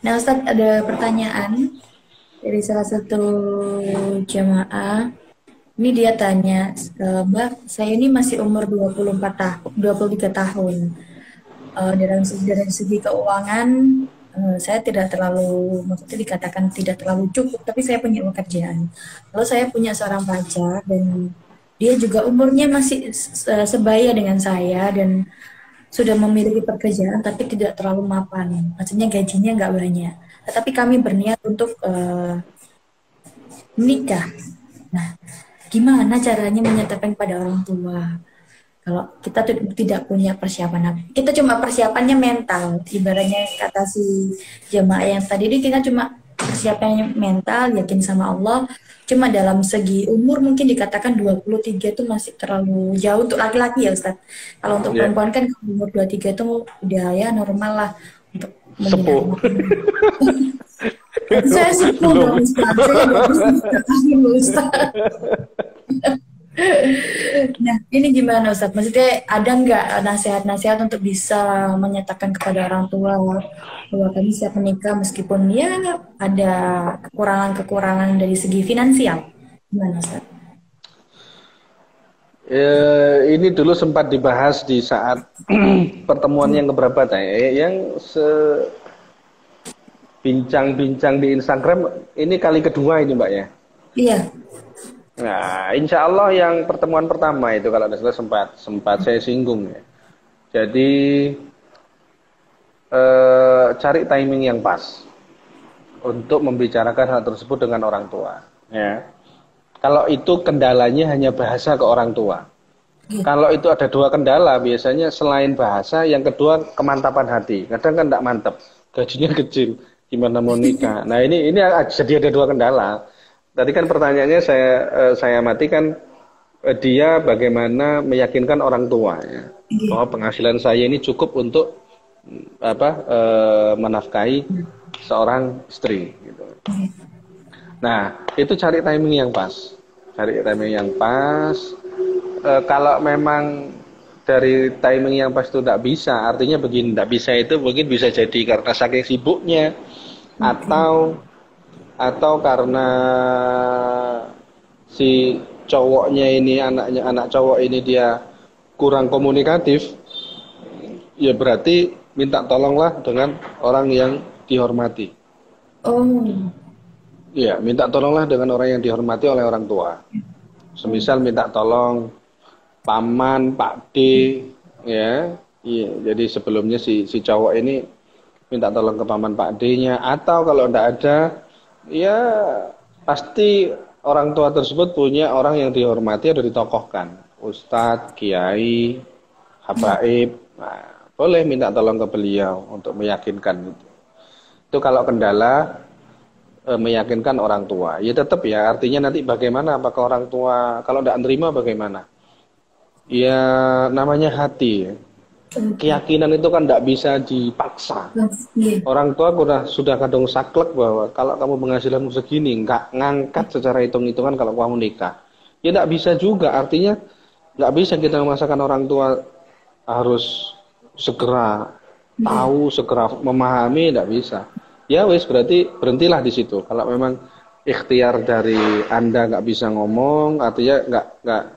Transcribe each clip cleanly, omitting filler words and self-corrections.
Nah, Ustadz ada pertanyaan dari salah satu jamaah. Ini dia tanya, Mbak, saya ini masih umur 24 tahun, 23 tahun. Dari segi keuangan, saya tidak terlalu, maksudnya dikatakan tidak terlalu cukup, tapi saya punya pekerjaan. Lalu saya punya seorang pacar dan dia juga umurnya masih sebaya dengan saya dan sudah memiliki pekerjaan tapi tidak terlalu mapan. Maksudnya gajinya nggak banyak. Tetapi kami berniat untuk menikah. Nah, gimana caranya menyatakan pada orang tua? Kalau kita tidak punya persiapan apa, kita cuma persiapannya mental. Ibaratnya kata si jemaah yang tadi ini kita cuma persiapannya mental, yakin sama Allah. Cuma dalam segi umur mungkin dikatakan 23 itu masih terlalu jauh untuk laki-laki ya Ustaz. Kalau untuk Ya, perempuan kan umur 23 itu udah ya normal lah untuk membina sepuh. rumah tangga. Berarti saya sepuh dong Belum. Ustaz. Saya 23 tahun Ustaz. Nah, ini gimana Ustaz? Maksudnya ada nggak nasihat-nasihat untuk bisa menyatakan kepada orang tua bahwa kami siap menikah meskipun ya ada kekurangan-kekurangan dari segi finansial? Gimana Ustaz? Ini dulu sempat dibahas di saat pertemuan yang keberapa tanya, yang bincang-bincang di Instagram ini kali kedua ini Mbak ya. Iya. Nah, insya Allah yang pertemuan pertama itu kalau tidak salah sempat saya singgung ya. Jadi cari timing yang pas untuk membicarakan hal tersebut dengan orang tua. Ya. Kalau itu kendalanya hanya bahasa ke orang tua. Iya. Kalau itu ada dua kendala, biasanya selain bahasa, yang kedua kemantapan hati. Kadang kan tidak mantap, gajinya kecil, gimana mau nikah. Nah ini jadi ada dua kendala. Tadi kan pertanyaannya saya matikan dia bagaimana meyakinkan orang tua ya, Iya. bahwa penghasilan saya ini cukup untuk menafkahi seorang istri. Gitu. Nah itu cari timing yang pas, cari timing yang pas. Kalau memang dari timing yang pas itu tidak bisa, artinya begini, tidak bisa itu mungkin bisa jadi karena saking sibuknya, atau karena si cowoknya ini anak cowok ini dia kurang komunikatif, ya berarti minta tolonglah dengan orang yang dihormati. Oh. Ya, minta tolonglah dengan orang yang dihormati oleh orang tua. Semisal minta tolong paman, Pak D, ya. Iya, jadi sebelumnya si cowok ini minta tolong ke paman Pak D-nya, atau kalau tidak ada, ya pasti orang tua tersebut punya orang yang dihormati atau ditokohkan, ustadz, kiai, habaib. Nah, boleh minta tolong ke beliau untuk meyakinkan itu. Itu kalau kendala meyakinkan orang tua. Ya tetap ya, artinya nanti bagaimana, apakah orang tua kalau tidak menerima bagaimana? Ya namanya hati. Keyakinan itu kan tidak bisa dipaksa. Iya. Orang tua sudah kadung saklek bahwa kalau kamu penghasilanmu segini, nggak ngangkat secara hitung-hitungan kalau kamu nikah. Ya tidak bisa juga, artinya nggak bisa kita memaksakan orang tua harus segera tahu, segera memahami, tidak bisa. Ya wis, berarti berhentilah di situ. Kalau memang ikhtiar dari Anda nggak bisa ngomong, artinya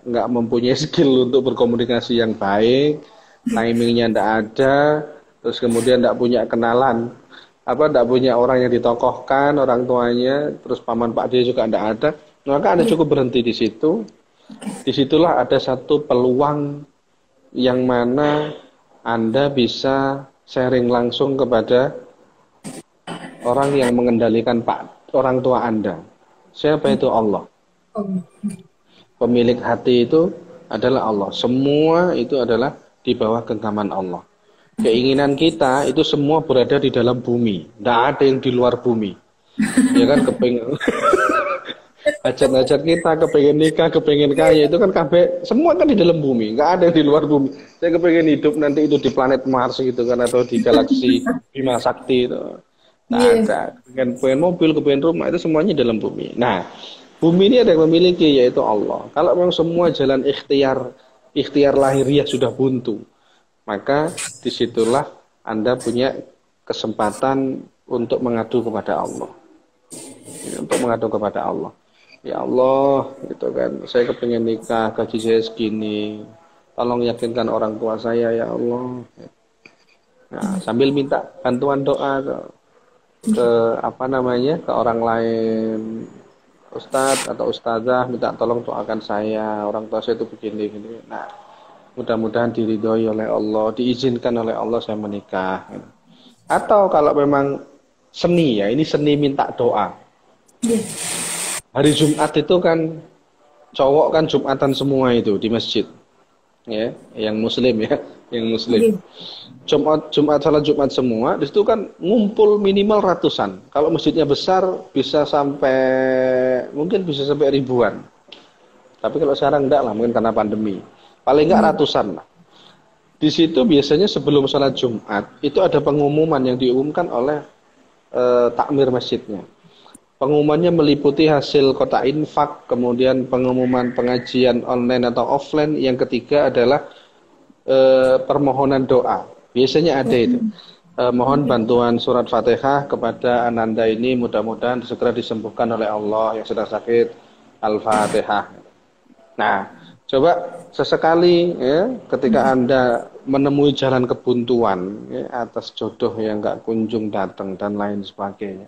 nggak mempunyai skill untuk berkomunikasi yang baik, timingnya nggak ada, terus kemudian tidak punya kenalan, tidak punya orang yang ditokohkan, orang tuanya, terus paman Pak dia juga tidak ada, maka Anda cukup berhenti di situ. Disitulah ada satu peluang yang mana Anda bisa sharing langsung kepada orang yang mengendalikan orang tua Anda. Siapa itu? Allah. Oh. Pemilik hati itu adalah Allah. Semua itu adalah di bawah genggaman Allah. Keinginan kita itu semua berada di dalam bumi. Tidak ada yang di luar bumi. Ya kan, kepengen hajat-hajat kita, kepengen nikah, kepengen kaya, itu kan kabeh semua kan di dalam bumi. Nggak ada yang di luar bumi. Saya kepengen hidup nanti itu di planet Mars gitu kan, atau di galaksi Bima Sakti itu. Nah, Iya. ada. Kepengen mobil, kepengen rumah, itu semuanya dalam bumi. Nah, bumi ini ada yang memiliki, yaitu Allah. Kalau memang semua jalan ikhtiar lahiriah sudah buntu, maka disitulah Anda punya kesempatan untuk mengadu kepada Allah. Ya, untuk mengadu kepada Allah. Ya Allah, gitu kan. Saya kepengen nikah, gaji saya segini. Tolong yakinkan orang tua saya ya Allah. Nah, sambil minta bantuan doa ke apa namanya, ke orang lain. Ustadz atau ustazah minta tolong doakan saya, orang tua saya itu begini gini. Nah, mudah-mudahan diridhoi oleh Allah, diizinkan oleh Allah saya menikah. Atau kalau memang seni ya, ini seni minta doa. Iya. Hari Jumat itu kan cowok kan Jumatan semua itu di masjid. Ya, yang muslim ya, yang muslim. Iya. Jumat salat Jumat semua, di situ kan ngumpul minimal ratusan. Kalau masjidnya besar bisa sampai mungkin bisa sampai ribuan. Tapi kalau sekarang enggak lah, mungkin karena pandemi. Paling enggak ratusan lah. Di situ biasanya sebelum salat Jumat itu ada pengumuman yang diumumkan oleh takmir masjidnya. Pengumumannya meliputi hasil kotak infak, kemudian pengumuman pengajian online atau offline. Yang ketiga adalah permohonan doa. Biasanya ada itu. Mohon bantuan surat Fatihah kepada Ananda ini, mudah-mudahan segera disembuhkan oleh Allah yang sedang sakit. Al-Fatihah. Nah, coba sesekali ya, ketika Anda menemui jalan kebuntuan ya, atas jodoh yang nggak kunjung datang dan lain sebagainya.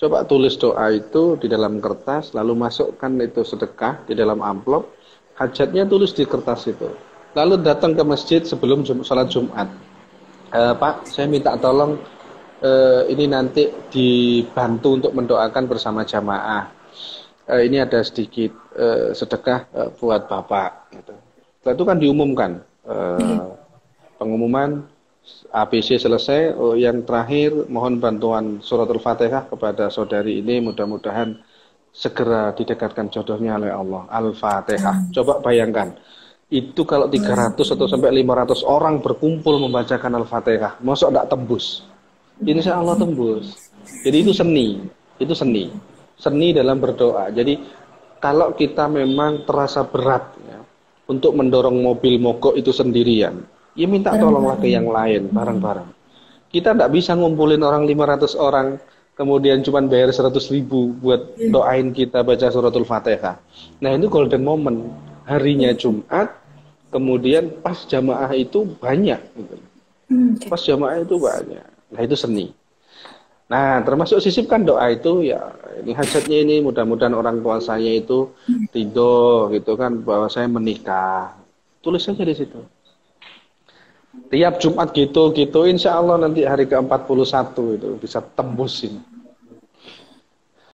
Coba tulis doa itu di dalam kertas, lalu masukkan itu sedekah di dalam amplop. Hajatnya tulis di kertas itu. Lalu datang ke masjid sebelum sholat Jumat. Pak, saya minta tolong ini nanti dibantu untuk mendoakan bersama jamaah. Ini ada sedikit sedekah buat Bapak. Gitu. Setelah itu kan diumumkan pengumuman ABC selesai. Yang terakhir mohon bantuan suratul Fatihah kepada saudari ini, mudah-mudahan segera didekatkan jodohnya oleh Allah. Al-Fatihah. Coba bayangkan. Itu kalau 300 atau sampai 500 orang berkumpul membacakan Al-Fatihah, masuk tidak tembus. Insya Allah tembus. Jadi itu seni. Itu seni. Seni dalam berdoa. Jadi kalau kita memang terasa berat ya, untuk mendorong mobil mogok itu sendirian, ya minta tolonglah ke yang lain, bareng-bareng. Kita tidak bisa ngumpulin orang 500 orang, kemudian cuma bayar 100.000 buat doain kita baca suratul Fatihah. Nah ini golden moment. Harinya Jumat, kemudian pas jamaah itu banyak. Gitu. Pas jamaah itu banyak. Nah itu seni. Nah termasuk sisipkan doa itu ya, ini hajatnya ini mudah-mudahan orang tua saya itu ridho gitu kan, bahwa saya menikah. Tulis saja di situ. Tiap Jumat gitu, insya Allah nanti hari ke-41 itu bisa tembusin.